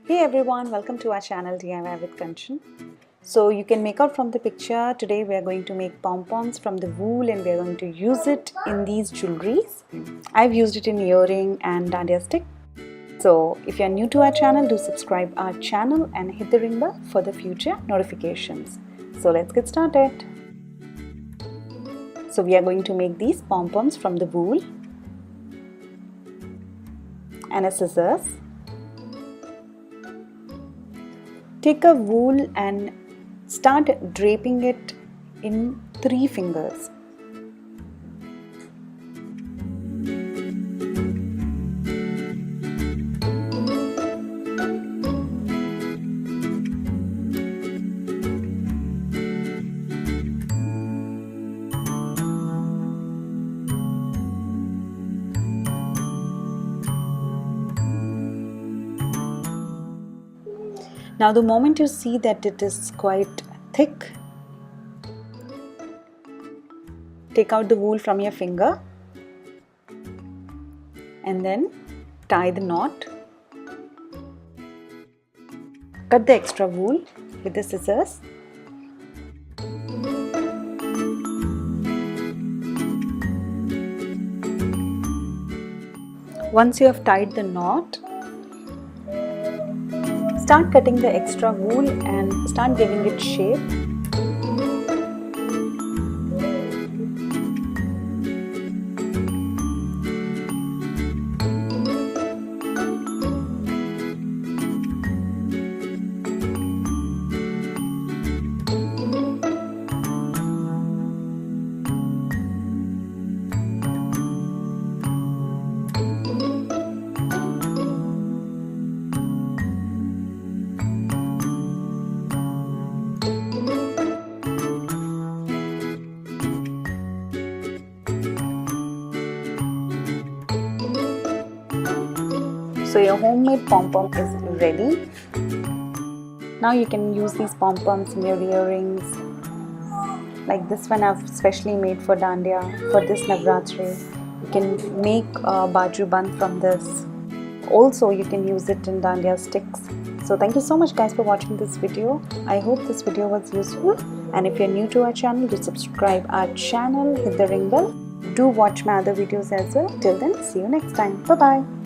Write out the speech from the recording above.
Hey everyone, welcome to our channel DIY with Kanchan. So you can make out from the picture, today we are going to make pom-poms from the wool and we are going to use it in these jewelries. I've used it in earring and dandiya stick. So if you are new to our channel, do subscribe our channel and hit the ring bell for the future notifications. So let's get started. So we are going to make these pom-poms from the wool and a scissors. Take a wool and start draping it in 3 fingers. Now the moment you see that it is quite thick, take out the wool from your finger and then tie the knot. Cut the extra wool with the scissors. Once you have tied the knot, start cutting the extra wool and start giving it shape. So your homemade pom-pom is ready. Now you can use these pom-poms in your earrings. Like this one I've specially made for dandiya, for this Navratri. You can make a baju band from this. Also you can use it in dandiya sticks. So thank you so much guys for watching this video. I hope this video was useful. And if you're new to our channel, do subscribe our channel, hit the ring bell. Do watch my other videos as well. Till then, see you next time. Bye bye.